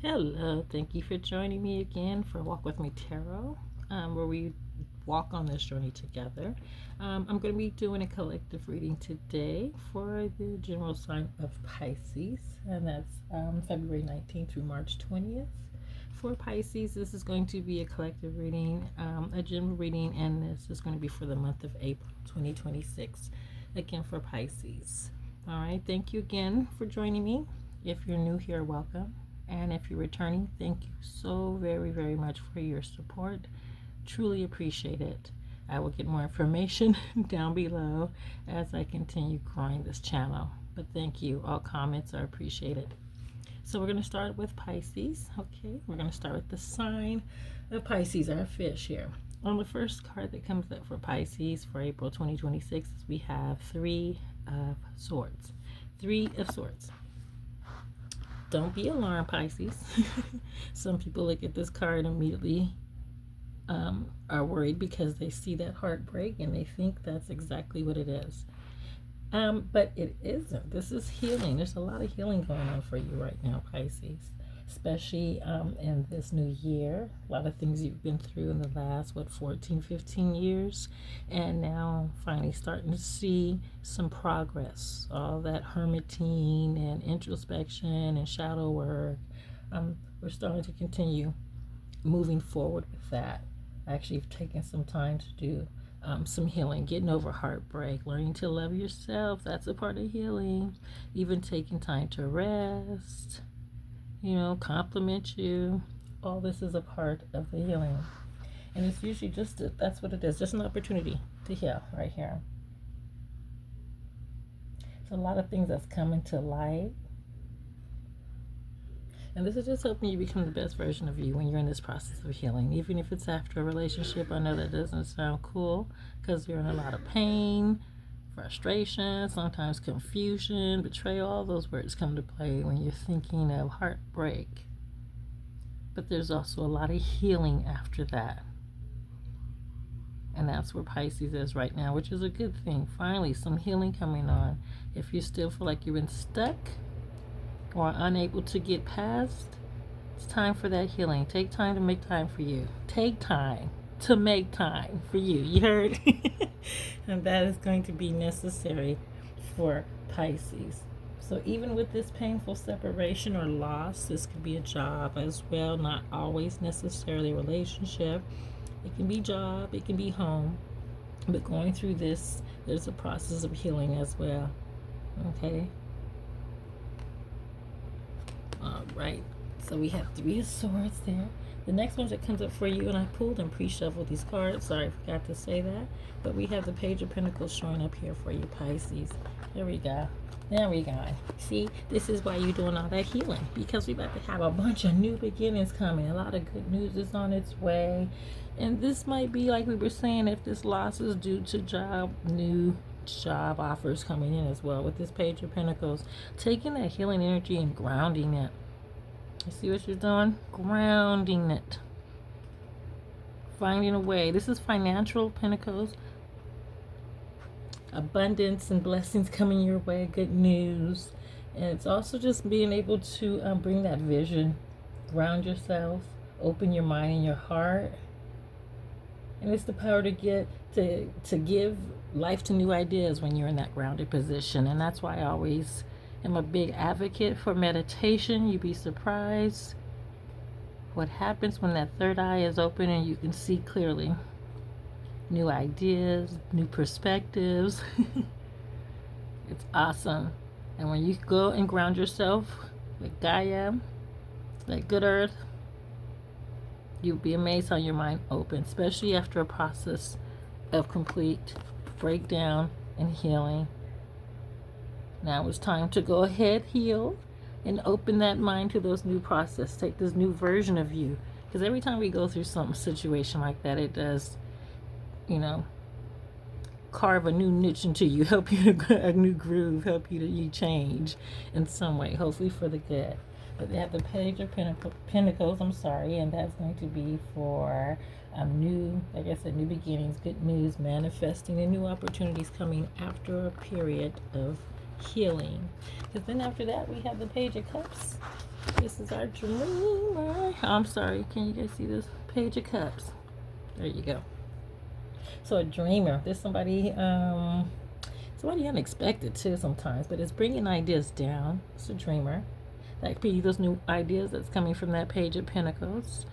Hello, thank you for joining me again for Walk With Me Tarot, where we walk on this journey together. I'm going to be doing a collective reading today for the general sign of Pisces, and that's February 19th through March 20th. For Pisces, this is going to be a collective reading, a general reading, and this is going to be for the month of April 2026, again for Pisces. All right, thank you again for joining me. If you're new here, welcome. And if you're returning, thank you so very, very much for your support. Truly appreciate it. I will get more information down below as I continue growing this channel. But thank you. All comments are appreciated. So we're going to start with Pisces. Okay, we're going to start with the sign of Pisces, our fish here. On the first card that comes up for Pisces for April 2026, we have Three of Swords. Three of Swords. Don't be alarmed, Pisces. Some people look at this card and immediately are worried because they see that heartbreak and they think that's exactly what it is. But it isn't. This is healing. There's a lot of healing going on for you right now, Pisces. Especially in this new year. A lot of things you've been through in the last, 14, 15 years. And now finally starting to see some progress. All that hermiting and introspection and shadow work. We're starting to continue moving forward with that. Actually, you've taken some time to do some healing, getting over heartbreak, learning to love yourself. That's a part of healing. Even taking time to rest, compliment you. All this is a part of the healing. And it's usually that's what it is, just an opportunity to heal right here. There's a lot of things that's coming to light. And this is just helping you become the best version of you when you're in this process of healing. Even if it's after a relationship, I know that doesn't sound cool because you're in a lot of pain, frustration, sometimes confusion, betrayal. All those words come to play when you're thinking of heartbreak. But there's also a lot of healing after that. And that's where Pisces is right now, which is a good thing. Finally, some healing coming on. If you still feel like you've been stuck or unable to get past, it's time for that healing. Take time to make time for you. Take time to make time for you. You heard? And that is going to be necessary for Pisces. So even with this painful separation or loss, this could be a job as well, not always necessarily a relationship. It can be job, it can be home. But going through this, there's a process of healing as well. Okay? All right. So we have Three of Swords there. The next one that comes up for you, and I pulled and pre-shuffled these cards. Sorry, I forgot to say that. But we have the Page of Pentacles showing up here for you, Pisces. There we go. There we go. See, this is why you're doing all that healing. Because we're about to have a bunch of new beginnings coming. A lot of good news is on its way. And this might be, like we were saying, if this loss is due to new job offers coming in as well. With this Page of Pentacles, taking that healing energy and grounding it. You see what you're doing? Grounding it. Finding a way. This is financial pentacles. Abundance and blessings coming your way. Good news. And it's also just being able to bring that vision. Ground yourself. Open your mind and your heart. And it's the power to give life to new ideas when you're in that grounded position. And that's why I always am a big advocate for meditation. You'd be surprised what happens when that third eye is open and you can see clearly. New ideas, new perspectives. It's awesome. And when you go and ground yourself with Gaia, like good earth, you'll be amazed how your mind opens, especially after a process of complete breakdown and healing. Now it's time to go ahead, heal, and open that mind to those new processes. Take this new version of you. Because every time we go through some situation like that, it does, carve a new niche into you, help you to a new groove, help you to change in some way, hopefully for the good. But they have the Page of Pentacles, and that's going to be for new, like I said, new beginnings, good news, manifesting, and new opportunities coming after a period of healing. Because then after that, we have the Page of Cups. This is our dreamer. I'm sorry, can you guys see this? Page of Cups. There you go. So a dreamer, there's somebody unexpected too sometimes, but it's bringing ideas down. It's a dreamer. That could be those new ideas that's coming from that Page of Pentacles.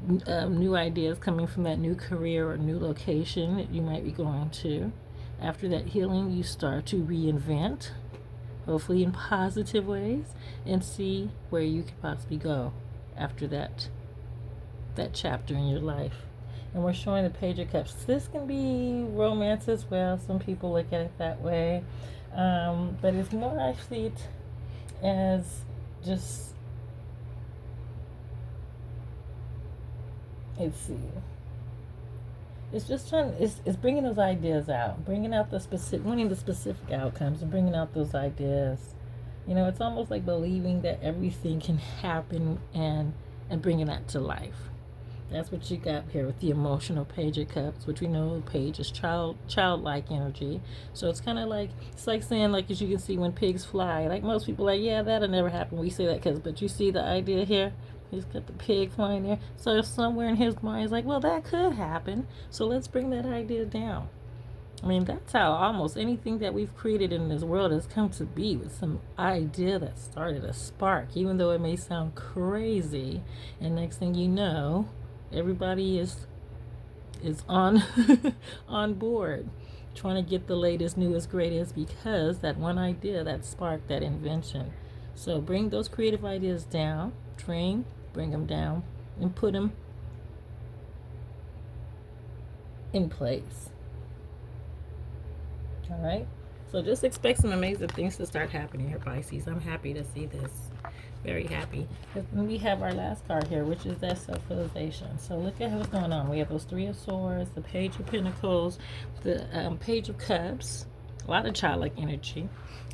New ideas coming from that new career or new location that you might be going to. After that healing, you start to reinvent, hopefully in positive ways, and see where you could possibly go after that chapter in your life. And we're showing the Page of Cups. This can be romance as well. Some people look at it that way. But it's more actually as just, let's see. It's just it's bringing those ideas out, bringing out the specific, wanting the specific outcomes and bringing out those ideas. You know, it's almost like believing that everything can happen and bringing that to life. That's what you got here with the emotional Page of Cups, which we know Page is childlike energy. So it's kind of like, it's like saying, like, as you can see when pigs fly, like most people are like, yeah, that'll never happen. We say that but you see the idea here? He's got the pig flying there. So somewhere in his mind is like, well, that could happen. So let's bring that idea down. I mean, that's how almost anything that we've created in this world has come to be, with some idea that started a spark, even though it may sound crazy. And next thing you know, everybody is on on board, trying to get the latest, newest, greatest, because that one idea that sparked that invention. So bring those creative ideas down, bring them down, and put them in place. All right, so just expect some amazing things to start happening here, Pisces. I'm happy to see this. Very happy. And we have our last card here, which is that self-realization. So look at what's going on. We have those Three of Swords, the Page of Pentacles, the Page of Cups, a lot of childlike energy.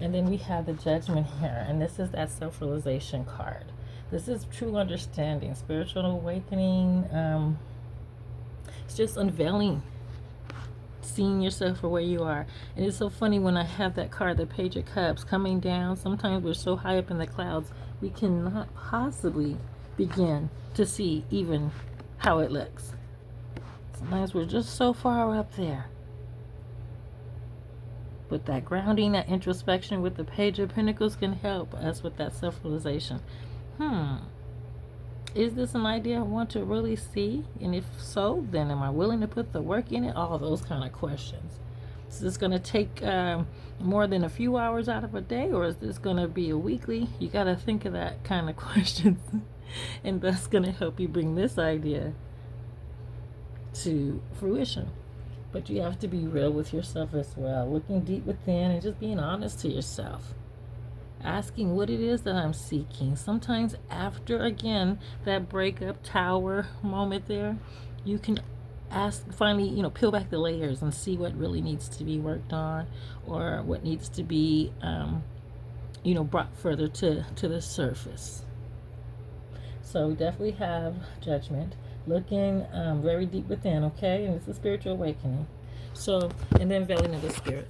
And then we have the Judgment here, and this is that self-realization card. This is true understanding, spiritual awakening. It's just unveiling, seeing yourself for where you are. And it's so funny when I have that card, the Page of Cups, coming down. Sometimes we're so high up in the clouds, we cannot possibly begin to see even how it looks. Sometimes we're just so far up there. But that grounding, that introspection with the Page of Pentacles can help us with that self-realization. Is this an idea I want to really see? And if so, then am I willing to put the work in it? All those kind of questions. Is this going to take more than a few hours out of a day, or is this going to be a weekly? You got to think of that kind of questions. And that's going to help you bring this idea to fruition. But you have to be real with yourself as well, looking deep within and just being honest to yourself. Asking what it is that I'm seeking. Sometimes after, again, that breakup tower moment there, you can finally, peel back the layers and see what really needs to be worked on, or what needs to be, brought further to the surface. So we definitely have Judgment, looking very deep within, okay? And it's a spiritual awakening. So, and then veiling of the spirit.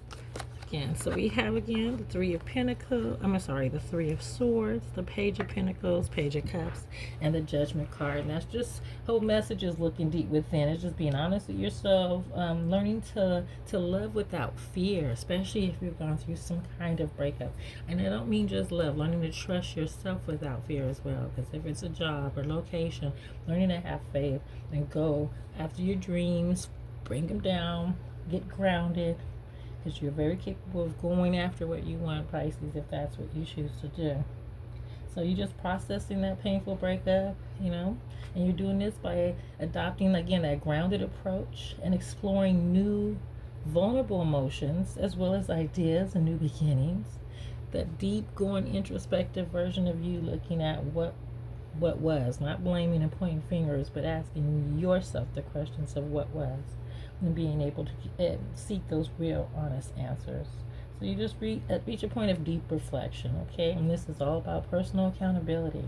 Again. So we have again the Three of Pentacles, the Three of Swords, the Page of Pentacles, Page of Cups, and the Judgment card. And that's just, whole message is looking deep within. It's just being honest with yourself, learning to love without fear, especially if you've gone through some kind of breakup. And I don't mean just love, learning to trust yourself without fear as well. Because if it's a job or location, learning to have faith and go after your dreams, bring them down, get grounded, because you're very capable of going after what you want, Pisces, if that's what you choose to do. So you're just processing that painful breakup, and you're doing this by adopting, again, that grounded approach and exploring new vulnerable emotions as well as ideas and new beginnings. That deep going introspective version of you, looking at what was, not blaming and pointing fingers, but asking yourself the questions of what was, and being able to seek those real, honest answers. So you just reach a point of deep reflection, okay? And this is all about personal accountability.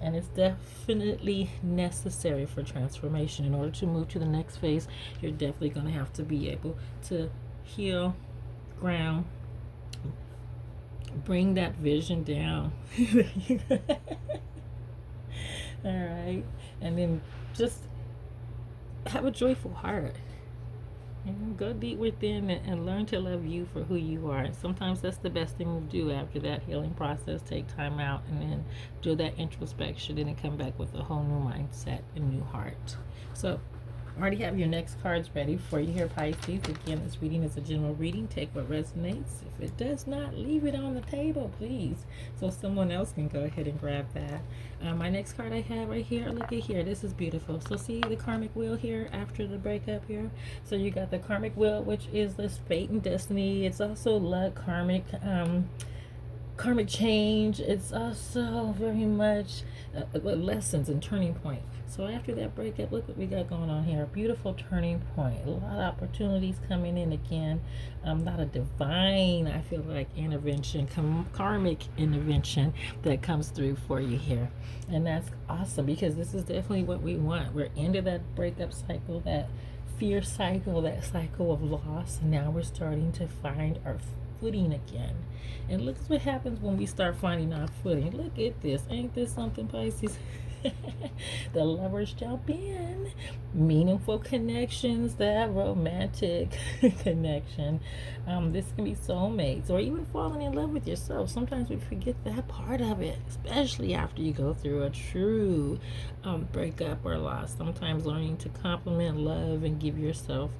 And it's definitely necessary for transformation. In order to move to the next phase, you're definitely going to have to be able to heal, ground, Bring that vision down. All right. And then just have a joyful heart. You know, go deep within and learn to love you for who you are. And sometimes that's the best thing to do after that healing process. Take time out and then do that introspection and then come back with a whole new mindset and new heart. So already have your next cards ready for you here, Pisces. Again, this reading is a general reading. Take what resonates. If it does not, leave it on the table, please, so someone else can go ahead and grab that. My next card I have right here, look at here. This is beautiful. So see the karmic wheel here after the breakup here? So you got the karmic wheel, which is this fate and destiny. It's also luck, karmic change. It's also very much lessons and turning point. So after that breakup, look what we got going on here. A beautiful turning point. A lot of opportunities coming in again. A lot of divine, I feel like, intervention, karmic intervention that comes through for you here. And that's awesome because this is definitely what we want. We're into that breakup cycle, that fear cycle, that cycle of loss. And now we're starting to find our footing again. And look at what happens when we start finding our footing. Look at this. Ain't this something, Pisces? The lovers jump in. Meaningful connections, that romantic connection. This can be soulmates or even falling in love with yourself. Sometimes we forget that part of it, especially after you go through a true breakup or loss. Sometimes learning to compliment, love, and give yourself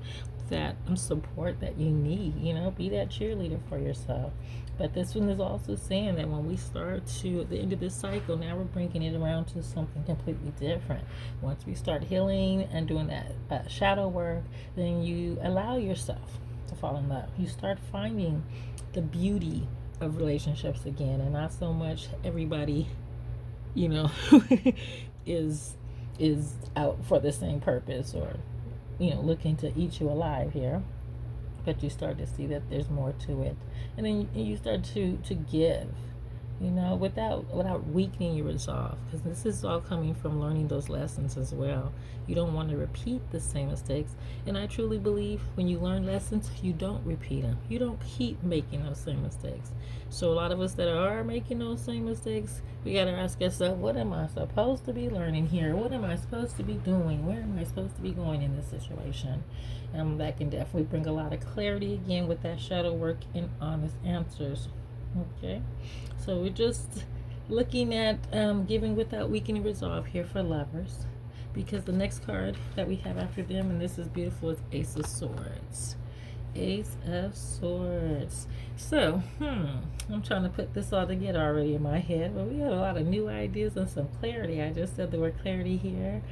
that support that you need. You know, be that cheerleader for yourself. But this one is also saying that when we start to at the end of this cycle, now we're bringing it around to something completely different. Once we start healing and doing that shadow work, then you allow yourself to fall in love. You start finding the beauty of relationships again, and not so much everybody, you know, is out for the same purpose or, you know, looking to eat you alive here. But you start to see that there's more to it, and then you start to give, you know, without weakening your resolve, because this is all coming from learning those lessons as well. You don't want to repeat the same mistakes, and I truly believe when you learn lessons, you don't repeat them. You don't keep making those same mistakes. So a lot of us that are making those same mistakes, we got to ask ourselves, what am I supposed to be learning here? What am I supposed to be doing? Where am I supposed to be going in this situation? That can definitely bring a lot of clarity again with that shadow work and honest answers. Okay, so we're just looking at giving without weakening resolve here for lovers, because the next card that we have after them, and this is beautiful, is Ace of Swords. Ace of Swords. So, I'm trying to put this all together already in my head, but we have a lot of new ideas and some clarity. I just said the word clarity here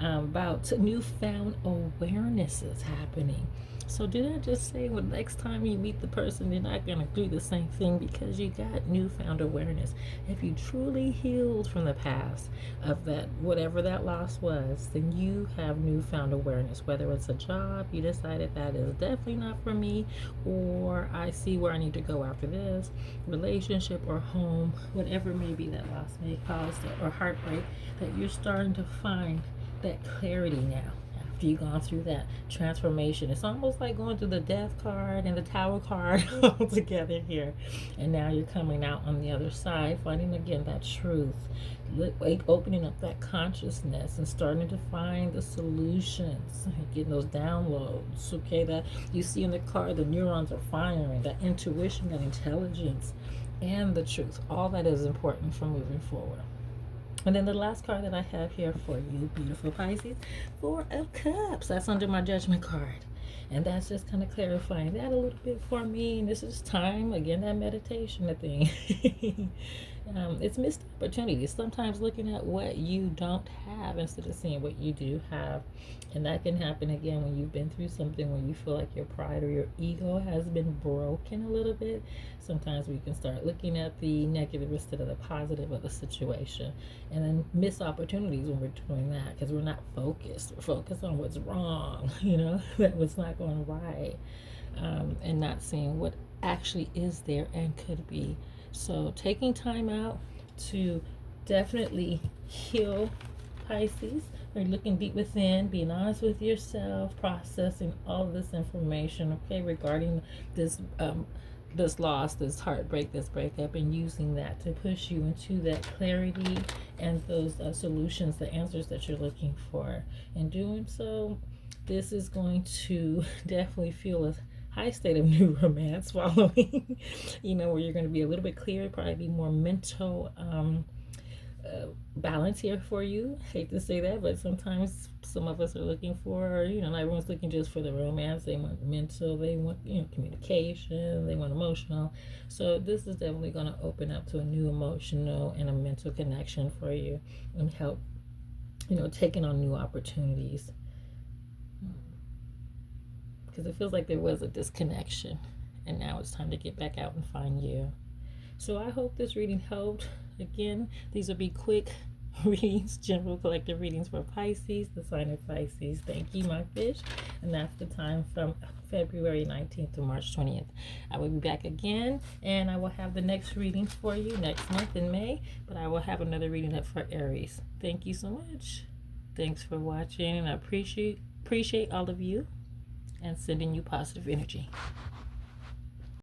about newfound awarenesses happening. So did I just say, well, next time you meet the person, you're not going to do the same thing because you got newfound awareness. If you truly healed from the past of that, whatever that loss was, then you have newfound awareness. Whether it's a job, you decided that is definitely not for me, or I see where I need to go after this, relationship or home, whatever may be that loss may cause, or heartbreak, that you're starting to find that clarity now. You've gone through that transformation. It's almost like going through the death card and the tower card all together here. And now you're coming out on the other side, finding again that truth, opening up that consciousness and starting to find the solutions, getting those downloads, okay, that you see in the card, the neurons are firing, that intuition, that intelligence, and the truth. All that is important for moving forward. And then the last card that I have here for you, beautiful Pisces, Four of Cups. That's under my judgment card. And that's just kind of clarifying that a little bit for me. And this is time, again, that meditation thing. It's missed opportunities. Sometimes looking at what you don't have instead of seeing what you do have. And that can happen again when you've been through something where you feel like your pride or your ego has been broken a little bit. Sometimes we can start looking at the negative instead of the positive of the situation, and then miss opportunities when we're doing that because we're not focused. We're focused on what's wrong, you know, what's not going right, and not seeing what actually is there and could be. So taking time out to definitely heal, Pisces, or looking deep within, being honest with yourself, processing all of this information, okay, regarding this this loss, this heartbreak, this breakup, and using that to push you into that clarity and those solutions, the answers that you're looking for. In doing so, this is going to definitely feel a high state of new romance following, where you're going to be a little bit clearer, probably be more mental balance here for you. Hate to say that, but sometimes some of us are looking for, not everyone's looking just for the romance. They want mental, they want, communication, they want emotional. So this is definitely going to open up to a new emotional and a mental connection for you and help, taking on new opportunities. Because it feels like there was a disconnection and now it's time to get back out and find you. So I hope this reading helped. Again, these will be quick readings, general collective readings for Pisces, the sign of Pisces. Thank you, my fish. And that's the time from February 19th to March 20th. I will be back again, and I will have the next reading for you next month in May, but I will have another reading up for Aries. Thank you so much. Thanks for watching, and I appreciate all of you and sending you positive energy.